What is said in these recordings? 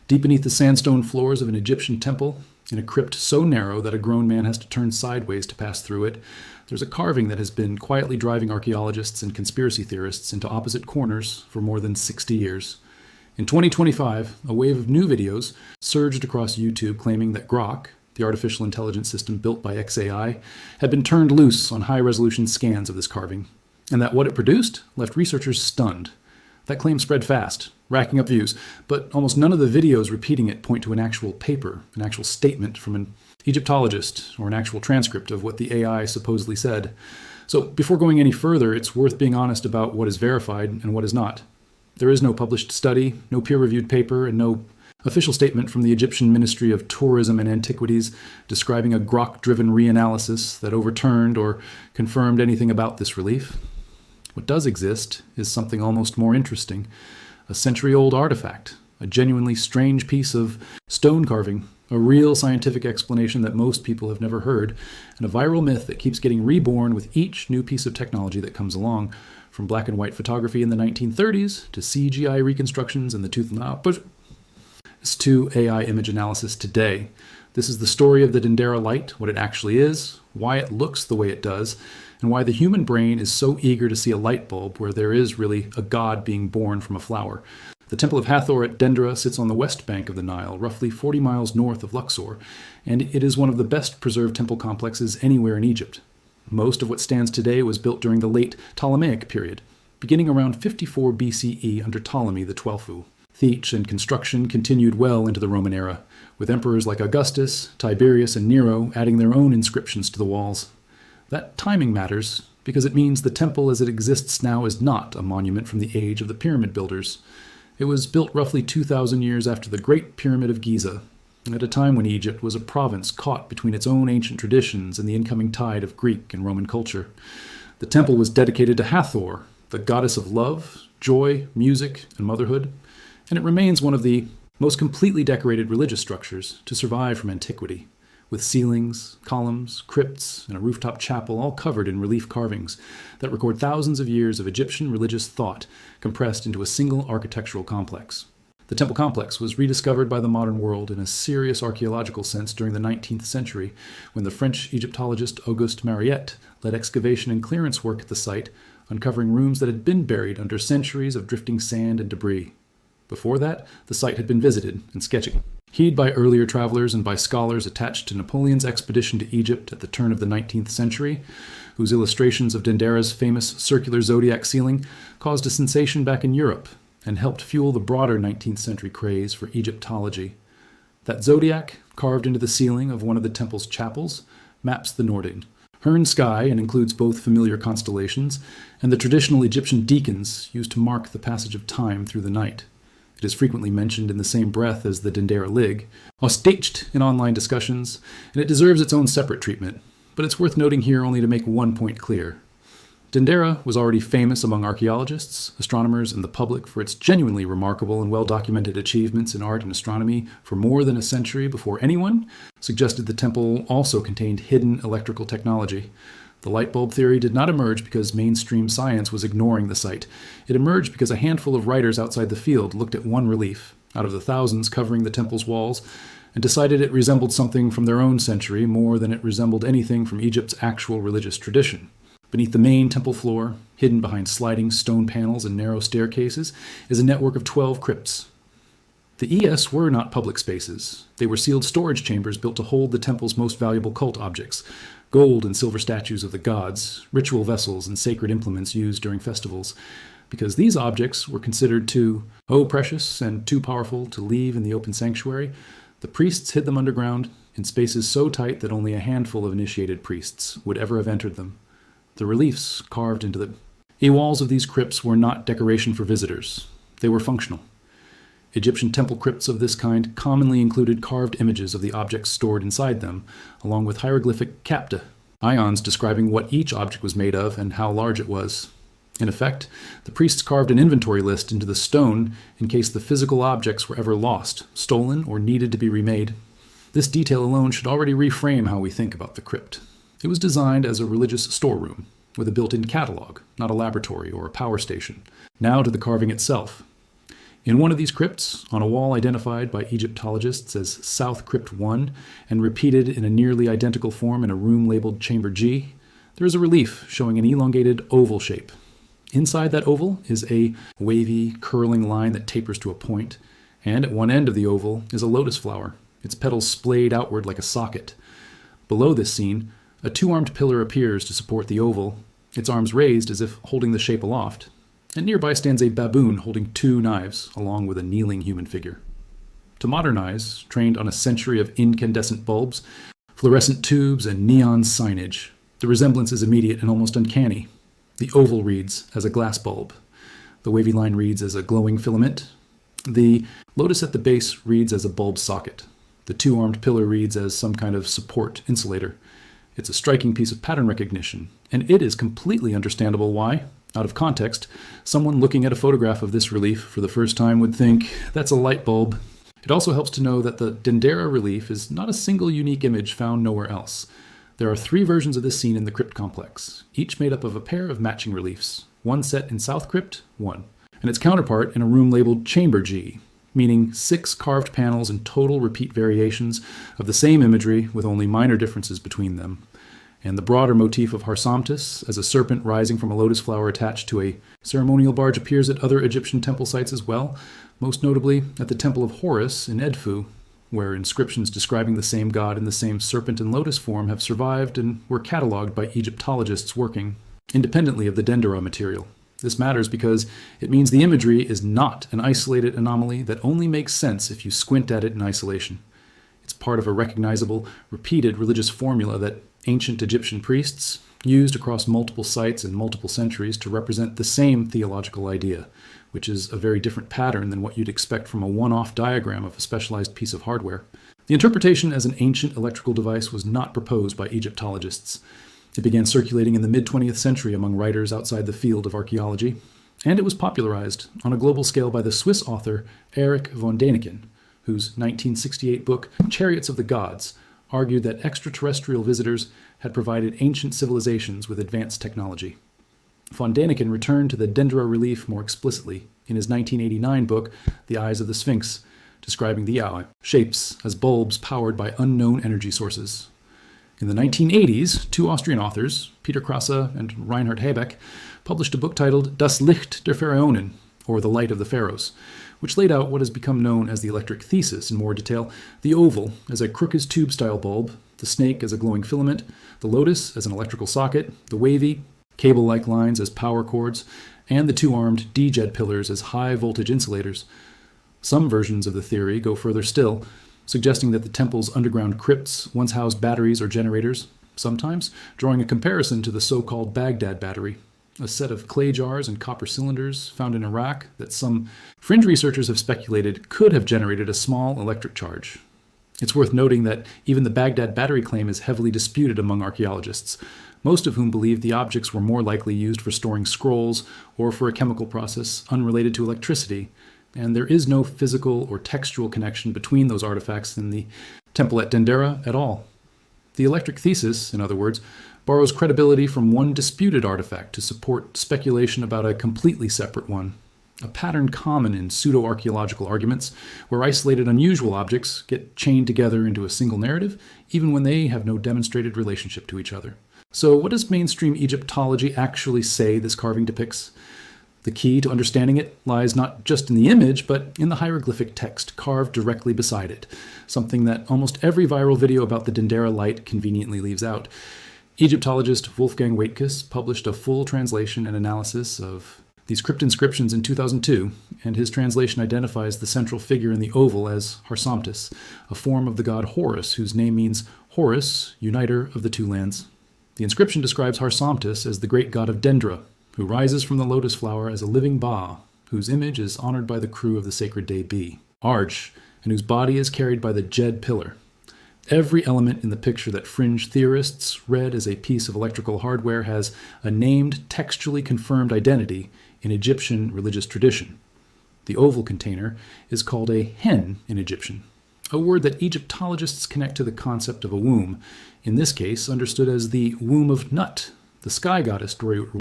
Deep beneath the sandstone floors of an Egyptian temple, in a crypt so narrow that a grown man has to turn sideways to pass through it, there's a carving that has been quietly driving archaeologists and conspiracy theorists into opposite corners for more than 60 years. In 2025, a wave of new videos surged across YouTube claiming that Grok, the artificial intelligence system built by XAI, had been turned loose on high-resolution scans of this carving, and that what it produced left researchers stunned. That claim spread fast, racking up views, but almost none of the videos repeating it point to an actual paper, an actual statement from an Egyptologist, or an actual transcript of what the AI supposedly said. So before going any further, it's worth being honest about what is verified and what is not. There is no published study, no peer-reviewed paper, and no official statement from the Egyptian Ministry of Tourism and Antiquities describing a Grok-driven reanalysis that overturned or confirmed anything about this relief. What does exist is something almost more interesting. A century-old artifact, a genuinely strange piece of stone carving, a real scientific explanation that most people have never heard, and a viral myth that keeps getting reborn with each new piece of technology that comes along, from black and white photography in the 1930s to CGI reconstructions in the tooth and nail, to AI image analysis today. This is the story of the Dendera Light, what it actually is, why it looks the way it does, and why the human brain is so eager to see a light bulb where there is really a god being born from a flower. The Temple of Hathor at Dendera sits on the west bank of the Nile, roughly 40 miles north of Luxor, and it is one of the best preserved temple complexes anywhere in Egypt. Most of what stands today was built during the late Ptolemaic period, beginning around 54 BCE under Ptolemy the XII. Theach and construction continued well into the Roman era, with emperors like Augustus, Tiberius, and Nero adding their own inscriptions to the walls. That timing matters because it means the temple as it exists now is not a monument from the age of the pyramid builders. It was built roughly 2,000 years after the Great Pyramid of Giza, at a time when Egypt was a province caught between its own ancient traditions and the incoming tide of Greek and Roman culture. The temple was dedicated to Hathor, the goddess of love, joy, music, and motherhood, and it remains one of the most completely decorated religious structures to survive from antiquity, with ceilings, columns, crypts, and a rooftop chapel all covered in relief carvings that record thousands of years of Egyptian religious thought compressed into a single architectural complex. The temple complex was rediscovered by the modern world in a serious archaeological sense during the 19th century, when the French Egyptologist Auguste Mariette led excavation and clearance work at the site, uncovering rooms that had been buried under centuries of drifting sand and debris. Before that, the site had been visited and sketched. Heeded by earlier travelers and by scholars attached to Napoleon's expedition to Egypt at the turn of the 19th century, whose illustrations of Dendera's famous circular zodiac ceiling caused a sensation back in Europe and helped fuel the broader 19th century craze for Egyptology. That zodiac, carved into the ceiling of one of the temple's chapels, maps the Nordin, Herne sky, and includes both familiar constellations and the traditional Egyptian deacons used to mark the passage of time through the night. It is frequently mentioned in the same breath as the Dendera Lig, ostaged in online discussions, and it deserves its own separate treatment, but it's worth noting here only to make one point clear. Dendera was already famous among archaeologists, astronomers, and the public for its genuinely remarkable and well-documented achievements in art and astronomy for more than a century before anyone suggested the temple also contained hidden electrical technology. The light bulb theory did not emerge because mainstream science was ignoring the site. It emerged because a handful of writers outside the field looked at one relief, out of the thousands covering the temple's walls, and decided it resembled something from their own century more than it resembled anything from Egypt's actual religious tradition. Beneath the main temple floor, hidden behind sliding stone panels and narrow staircases, is a network of 12 crypts. The ES were not public spaces. They were sealed storage chambers built to hold the temple's most valuable cult objects, gold and silver statues of the gods, ritual vessels, and sacred implements used during festivals, because these objects were considered too precious and too powerful to leave in the open sanctuary. The priests hid them underground in spaces so tight that only a handful of initiated priests would ever have entered them. The reliefs carved into the walls of these crypts were not decoration for visitors. They were functional. Egyptian temple crypts of this kind commonly included carved images of the objects stored inside them, along with hieroglyphic kapta, ions describing what each object was made of and how large it was. In effect, the priests carved an inventory list into the stone in case the physical objects were ever lost, stolen, or needed to be remade. This detail alone should already reframe how we think about the crypt. It was designed as a religious storeroom, with a built-in catalog, not a laboratory or a power station. Now to the carving itself. In one of these crypts, on a wall identified by Egyptologists as South Crypt 1 and repeated in a nearly identical form in a room labeled Chamber G, there is a relief showing an elongated oval shape. Inside that oval is a wavy, curling line that tapers to a point, and at one end of the oval is a lotus flower, its petals splayed outward like a socket. Below this scene, a two-armed pillar appears to support the oval, its arms raised as if holding the shape aloft, and nearby stands a baboon holding two knives, along with a kneeling human figure. To modern eyes, trained on a century of incandescent bulbs, fluorescent tubes, and neon signage, the resemblance is immediate and almost uncanny. The oval reads as a glass bulb. The wavy line reads as a glowing filament. The lotus at the base reads as a bulb socket. The two-armed pillar reads as some kind of support insulator. It's a striking piece of pattern recognition, and it is completely understandable why, out of context, someone looking at a photograph of this relief for the first time would think, that's a light bulb. It also helps to know that the Dendera relief is not a single unique image found nowhere else. There are 3 versions of this scene in the crypt complex, each made up of a pair of matching reliefs, one set in South Crypt 1, and its counterpart in a room labeled Chamber G, meaning 6 carved panels and total repeat variations of the same imagery with only minor differences between them. And the broader motif of Harsomtis, as a serpent rising from a lotus flower attached to a ceremonial barge, appears at other Egyptian temple sites as well, most notably at the Temple of Horus in Edfu, where inscriptions describing the same god in the same serpent and lotus form have survived and were catalogued by Egyptologists working independently of the Dendera material. This matters because it means the imagery is not an isolated anomaly that only makes sense if you squint at it in isolation. It's part of a recognizable, repeated religious formula that ancient Egyptian priests used across multiple sites and multiple centuries to represent the same theological idea, which is a very different pattern than what you'd expect from a one-off diagram of a specialized piece of hardware. The interpretation as an ancient electrical device was not proposed by Egyptologists. It began circulating in the mid-20th century among writers outside the field of archaeology, and it was popularized on a global scale by the Swiss author Erich von Däniken, whose 1968 book Chariots of the Gods argued that extraterrestrial visitors had provided ancient civilizations with advanced technology. Von Däniken returned to the Dendera relief more explicitly in his 1989 book The Eyes of the Sphinx, describing the eye shapes as bulbs powered by unknown energy sources. In the 1980s, 2 Austrian authors, Peter Krasse and Reinhard Habeck, published a book titled Das Licht der Pharaonen, or The Light of the Pharaohs, which laid out what has become known as the electric thesis in more detail: the oval as a Crookes tube-style bulb, the snake as a glowing filament, the lotus as an electrical socket, the wavy, cable-like lines as power cords, and the 2-armed D-jet pillars as high-voltage insulators. Some versions of the theory go further still, suggesting that the temple's underground crypts once housed batteries or generators, sometimes drawing a comparison to the so-called Baghdad battery, a set of clay jars and copper cylinders found in Iraq that some fringe researchers have speculated could have generated a small electric charge. It's worth noting that even the Baghdad battery claim is heavily disputed among archaeologists, most of whom believe the objects were more likely used for storing scrolls or for a chemical process unrelated to electricity, and there is no physical or textual connection between those artifacts and the temple at Dendera at all. The electric thesis, in other words, borrows credibility from one disputed artifact to support speculation about a completely separate one, a pattern common in pseudo-archaeological arguments where isolated unusual objects get chained together into a single narrative, even when they have no demonstrated relationship to each other. So what does mainstream Egyptology actually say this carving depicts? The key to understanding it lies not just in the image, but in the hieroglyphic text carved directly beside it, something that almost every viral video about the Dendera light conveniently leaves out. Egyptologist Wolfgang Waitkus published a full translation and analysis of these crypt inscriptions in 2002, and his translation identifies the central figure in the oval as Harsomtis, a form of the god Horus, whose name means Horus, uniter of the two lands. The inscription describes Harsomtis as the great god of Dendera, who rises from the lotus flower as a living Ba, whose image is honored by the crew of the sacred day Be, Arch, and whose body is carried by the Jed pillar. Every element in the picture that fringe theorists read as a piece of electrical hardware has a named, textually confirmed identity in Egyptian religious tradition. The oval container is called a hen in Egyptian, a word that Egyptologists connect to the concept of a womb, in this case understood as the womb of Nut, the sky goddess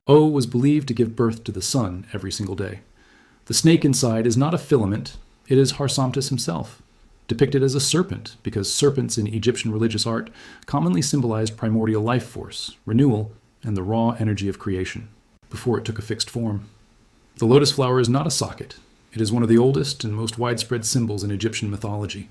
O was believed to give birth to the sun every single day. The snake inside is not a filament, it is Harsamtus himself, depicted as a serpent because serpents in Egyptian religious art commonly symbolized primordial life force, renewal, and the raw energy of creation, before it took a fixed form. The lotus flower is not a socket. It is one of the oldest and most widespread symbols in Egyptian mythology,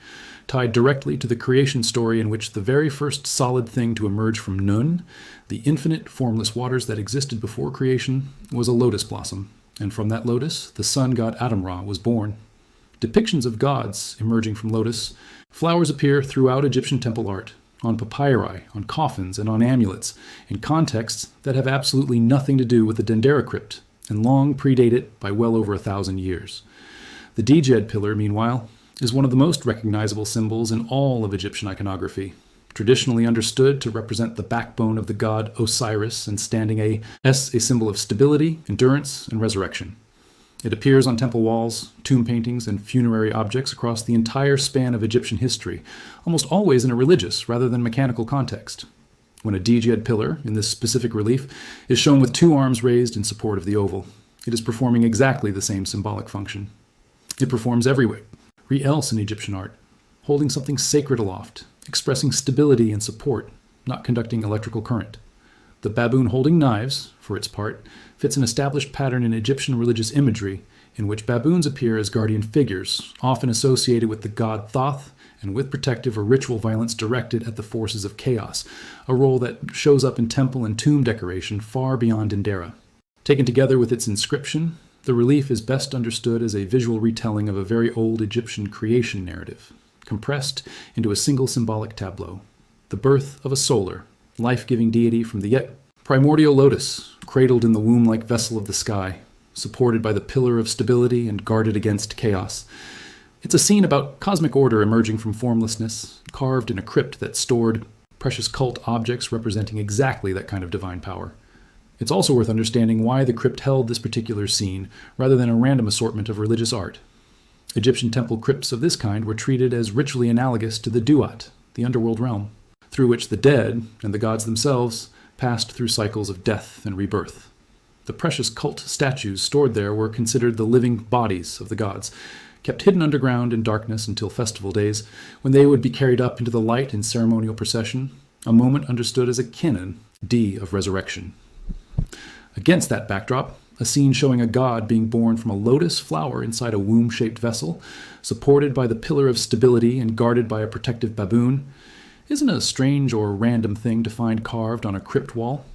tied directly to the creation story in which the very first solid thing to emerge from Nun, the infinite formless waters that existed before creation, was a lotus blossom, and from that lotus, the sun god Adam-Ra was born. Depictions of gods emerging from lotus flowers appear throughout Egyptian temple art, on papyri, on coffins, and on amulets, in contexts that have absolutely nothing to do with the Dendera crypt, and long predate it by well over 1,000 years. The Djed pillar, meanwhile, is one of the most recognizable symbols in all of Egyptian iconography, traditionally understood to represent the backbone of the god Osiris and standing as a symbol of stability, endurance, and resurrection. It appears on temple walls, tomb paintings, and funerary objects across the entire span of Egyptian history, almost always in a religious rather than mechanical context. When a Djed pillar, in this specific relief, is shown with 2 arms raised in support of the oval, it is performing exactly the same symbolic function. It performs everywhere else in Egyptian art, holding something sacred aloft, expressing stability and support, not conducting electrical current. The baboon holding knives, for its part, fits an established pattern in Egyptian religious imagery in which baboons appear as guardian figures, often associated with the god Thoth and with protective or ritual violence directed at the forces of chaos, a role that shows up in temple and tomb decoration far beyond Dendera. Taken together with its inscription, the relief is best understood as a visual retelling of a very old Egyptian creation narrative, compressed into a single symbolic tableau. The birth of a solar, life-giving deity from the yet primordial lotus, cradled in the womb-like vessel of the sky, supported by the pillar of stability and guarded against chaos. It's a scene about cosmic order emerging from formlessness, carved in a crypt that stored precious cult objects representing exactly that kind of divine power. It's also worth understanding why the crypt held this particular scene, rather than a random assortment of religious art. Egyptian temple crypts of this kind were treated as ritually analogous to the Duat, the underworld realm, through which the dead, and the gods themselves, passed through cycles of death and rebirth. The precious cult statues stored there were considered the living bodies of the gods, kept hidden underground in darkness until festival days, when they would be carried up into the light in ceremonial procession, a moment understood as a kinnan, D of resurrection. Against that backdrop, a scene showing a god being born from a lotus flower inside a womb-shaped vessel, supported by the pillar of stability and guarded by a protective baboon, isn't a strange or random thing to find carved on a crypt wall.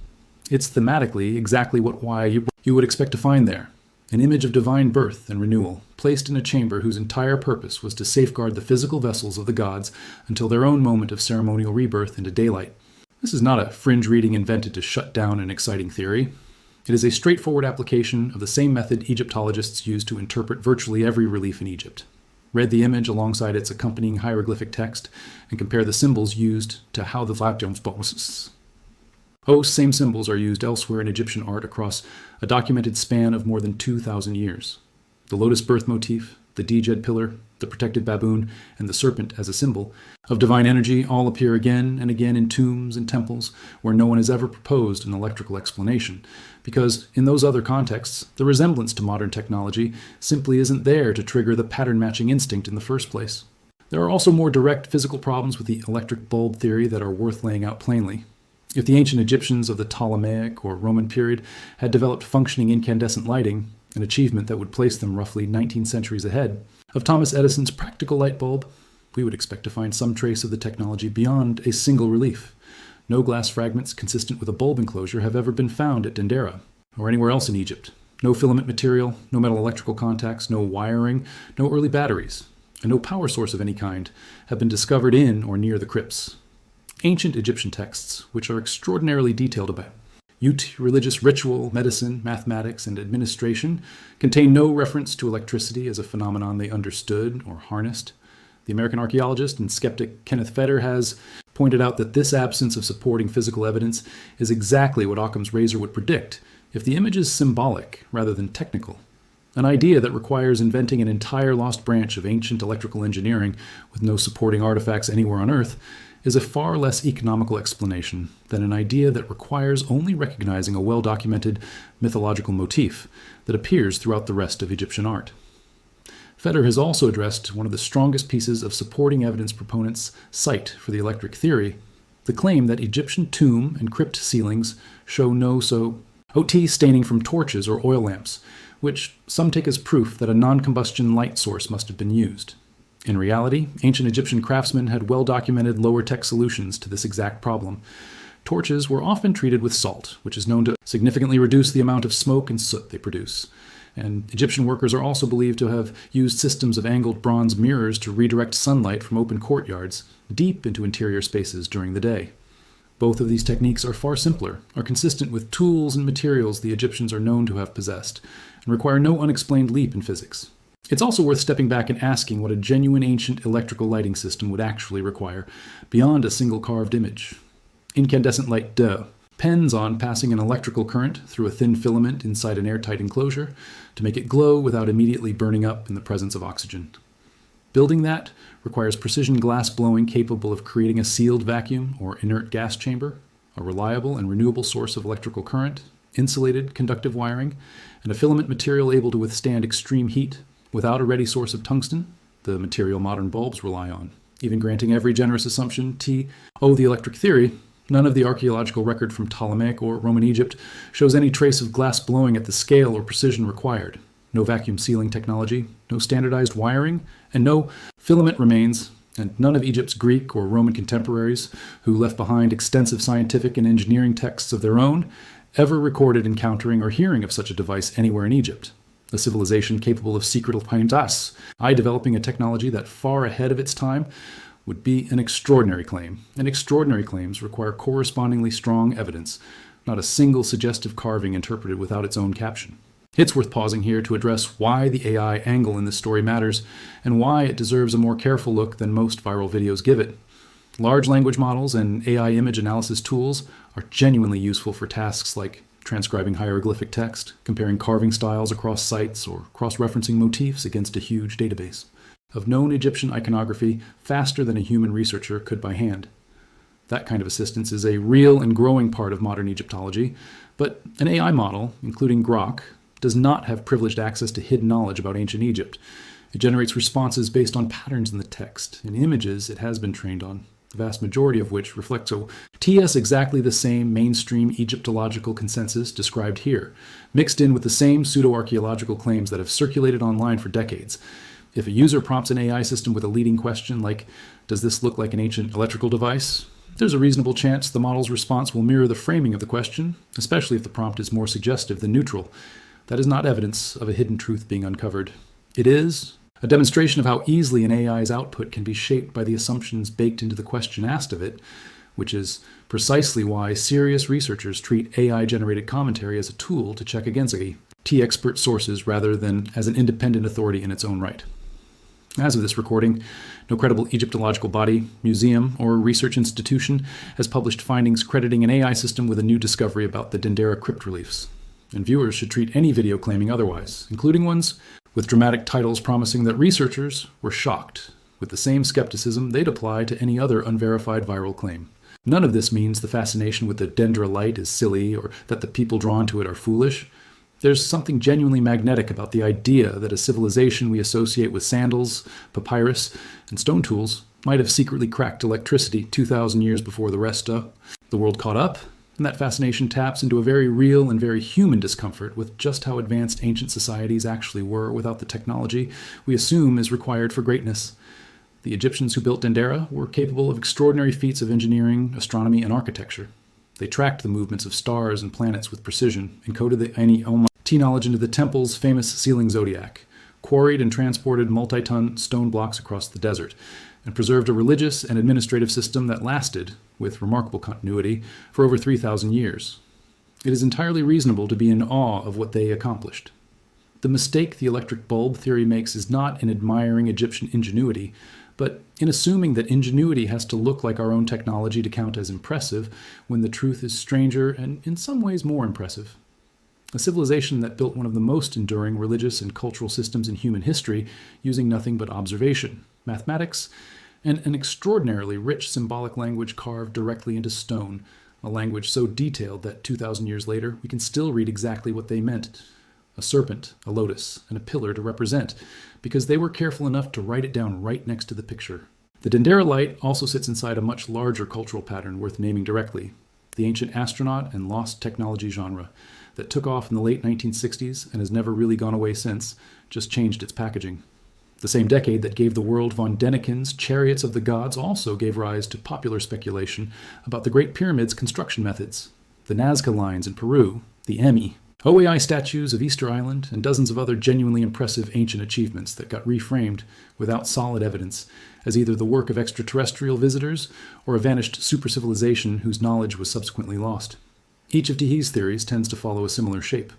It's thematically exactly why you would expect to find there, an image of divine birth and renewal, placed in a chamber whose entire purpose was to safeguard the physical vessels of the gods until their own moment of ceremonial rebirth into daylight. This is not a fringe reading invented to shut down an exciting theory. It is a straightforward application of the same method Egyptologists use to interpret virtually every relief in Egypt. Read the image alongside its accompanying hieroglyphic text and compare the symbols used to how the same symbols are used elsewhere in Egyptian art across a documented span of more than 2,000 years. The lotus birth motif, the Djed pillar, the protected baboon, and the serpent as a symbol of divine energy all appear again and again in tombs and temples where no one has ever proposed an electrical explanation, because in those other contexts, the resemblance to modern technology simply isn't there to trigger the pattern-matching instinct in the first place. There are also more direct physical problems with the electric bulb theory that are worth laying out plainly. If the ancient Egyptians of the Ptolemaic or Roman period had developed functioning incandescent lighting, an achievement that would place them roughly 19 centuries ahead of Thomas Edison's practical light bulb, we would expect to find some trace of the technology beyond a single relief. No glass fragments consistent with a bulb enclosure have ever been found at Dendera or anywhere else in Egypt. No filament material, no metal electrical contacts, no wiring, no early batteries, and no power source of any kind have been discovered in or near the crypts. Ancient Egyptian texts, which are extraordinarily detailed about religious ritual, medicine, mathematics, and administration, contain no reference to electricity as a phenomenon they understood or harnessed. The American archaeologist and skeptic Kenneth Feder has pointed out that this absence of supporting physical evidence is exactly what Occam's razor would predict if the image is symbolic rather than technical. An idea that requires inventing an entire lost branch of ancient electrical engineering with no supporting artifacts anywhere on Earth is a far less economical explanation than an idea that requires only recognizing a well-documented mythological motif that appears throughout the rest of Egyptian art. Feder has also addressed one of the strongest pieces of supporting evidence proponents cite for the electric theory, the claim that Egyptian tomb and crypt ceilings show OT staining from torches or oil lamps, which some take as proof that a non-combustion light source must have been used. In reality, ancient Egyptian craftsmen had well-documented lower-tech solutions to this exact problem. Torches were often treated with salt, which is known to significantly reduce the amount of smoke and soot they produce. And Egyptian workers are also believed to have used systems of angled bronze mirrors to redirect sunlight from open courtyards deep into interior spaces during the day. Both of these techniques are far simpler, are consistent with tools and materials the Egyptians are known to have possessed, and require no unexplained leap in physics. It's also worth stepping back and asking what a genuine ancient electrical lighting system would actually require, beyond a single carved image. Incandescent light depends on passing an electrical current through a thin filament inside an airtight enclosure to make it glow without immediately burning up in the presence of oxygen. Building that requires precision glass blowing capable of creating a sealed vacuum or inert gas chamber, a reliable and renewable source of electrical current, insulated conductive wiring, and a filament material able to withstand extreme heat without a ready source of tungsten, the material modern bulbs rely on. Even granting every generous assumption the electric theory, none of the archaeological record from Ptolemaic or Roman Egypt shows any trace of glass blowing at the scale or precision required. No vacuum sealing technology, no standardized wiring, and no filament remains, and none of Egypt's Greek or Roman contemporaries, who left behind extensive scientific and engineering texts of their own, ever recorded encountering or hearing of such a device anywhere in Egypt. A civilization capable of secret pintas, developing a technology that far ahead of its time, would be an extraordinary claim, and extraordinary claims require correspondingly strong evidence, not a single suggestive carving interpreted without its own caption. It's worth pausing here to address why the AI angle in this story matters, and why it deserves a more careful look than most viral videos give it. Large language models and AI image analysis tools are genuinely useful for tasks like transcribing hieroglyphic text, comparing carving styles across sites, or cross-referencing motifs against a huge database of known Egyptian iconography faster than a human researcher could by hand. That kind of assistance is a real and growing part of modern Egyptology, but an AI model, including Grok, does not have privileged access to hidden knowledge about ancient Egypt. It generates responses based on patterns in the text and images it has been trained on, the vast majority of which reflect exactly the same mainstream Egyptological consensus described here, mixed in with the same pseudo-archaeological claims that have circulated online for decades. If a user prompts an AI system with a leading question like, "Does this look like an ancient electrical device?" there's a reasonable chance the model's response will mirror the framing of the question, especially if the prompt is more suggestive than neutral. That is not evidence of a hidden truth being uncovered. It is a demonstration of how easily an AI's output can be shaped by the assumptions baked into the question asked of it, which is precisely why serious researchers treat AI-generated commentary as a tool to check against expert sources rather than as an independent authority in its own right. As of this recording, no credible Egyptological body, museum, or research institution has published findings crediting an AI system with a new discovery about the Dendera crypt reliefs. And viewers should treat any video claiming otherwise, including ones with dramatic titles promising that researchers were shocked, with the same skepticism they'd apply to any other unverified viral claim. None of this means the fascination with the Dendera light is silly or that the people drawn to it are foolish. There's something genuinely magnetic about the idea that a civilization we associate with sandals, papyrus, and stone tools might have secretly cracked electricity 2,000 years before the rest of the world caught up, and that fascination taps into a very real and very human discomfort with just how advanced ancient societies actually were without the technology we assume is required for greatness. The Egyptians who built Dendera were capable of extraordinary feats of engineering, astronomy, and architecture. They tracked the movements of stars and planets with precision, encoded the T knowledge into the temple's famous ceiling zodiac, quarried and transported multi-ton stone blocks across the desert, and preserved a religious and administrative system that lasted, with remarkable continuity, for over 3,000 years. It is entirely reasonable to be in awe of what they accomplished. The mistake the electric bulb theory makes is not in admiring Egyptian ingenuity, but in assuming that ingenuity has to look like our own technology to count as impressive, when the truth is stranger and in some ways more impressive. A civilization that built one of the most enduring religious and cultural systems in human history using nothing but observation, mathematics, and an extraordinarily rich symbolic language carved directly into stone, a language so detailed that 2,000 years later we can still read exactly what they meant. A serpent, a lotus, and a pillar to represent, because they were careful enough to write it down right next to the picture. The Dendera Light also sits inside a much larger cultural pattern worth naming directly, the ancient astronaut and lost technology genre that took off in the late 1960s and has never really gone away since, just changed its packaging. The same decade that gave the world von Däniken's Chariots of the Gods also gave rise to popular speculation about the Great Pyramid's construction methods, the Nazca lines in Peru, the Emmy, OAI statues of Easter Island, and dozens of other genuinely impressive ancient achievements that got reframed without solid evidence as either the work of extraterrestrial visitors or a vanished super-civilization whose knowledge was subsequently lost. Each of Defies' theories tends to follow a similar shape.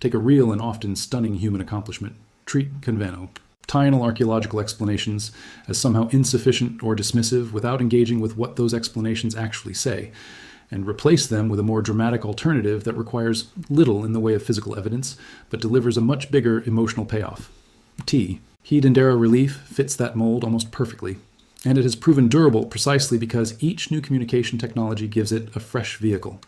Take a real and often stunning human accomplishment, treat conveno, tie in archaeological explanations as somehow insufficient or dismissive without engaging with what those explanations actually say, and replace them with a more dramatic alternative that requires little in the way of physical evidence, but delivers a much bigger emotional payoff. He Dendera relief fits that mold almost perfectly, and it has proven durable precisely because each new communication technology gives it a fresh vehicle.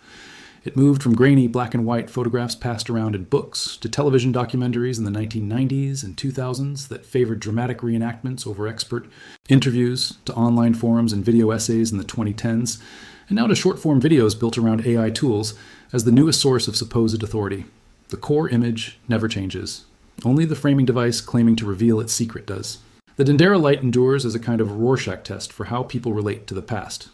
It moved from grainy black and white photographs passed around in books to television documentaries in the 1990s and 2000s that favored dramatic reenactments over expert interviews, to online forums and video essays in the 2010s, and now to short-form videos built around AI tools as the newest source of supposed authority. The core image never changes. Only the framing device claiming to reveal its secret does. The Dendera Light endures as a kind of Rorschach test for how people relate to the past.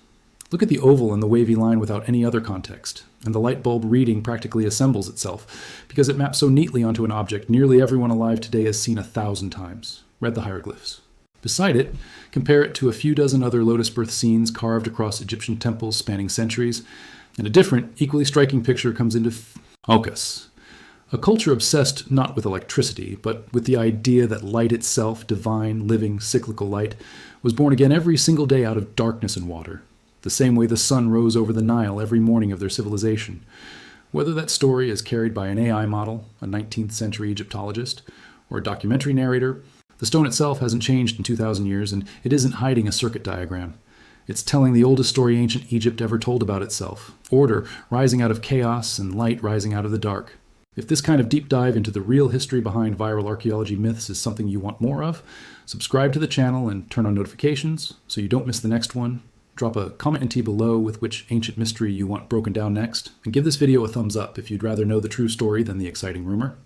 Look at the oval and the wavy line without any other context, and the light bulb reading practically assembles itself, because it maps so neatly onto an object nearly everyone alive today has seen 1,000 times. Read the hieroglyphs. Beside it, compare it to a few dozen other lotus birth scenes carved across Egyptian temples spanning centuries, and a different, equally striking picture comes into focus. A culture obsessed not with electricity, but with the idea that light itself, divine, living, cyclical light, was born again every single day out of darkness and water, the same way the sun rose over the Nile every morning of their civilization. Whether that story is carried by an AI model, a 19th century Egyptologist, or a documentary narrator, the stone itself hasn't changed in 2,000 years, and it isn't hiding a circuit diagram. It's telling the oldest story ancient Egypt ever told about itself, order rising out of chaos and light rising out of the dark. If this kind of deep dive into the real history behind viral archaeology myths is something you want more of, subscribe to the channel and turn on notifications so you don't miss the next one. Drop a comment in T below with which ancient mystery you want broken down next, and give this video a thumbs up if you'd rather know the true story than the exciting rumor.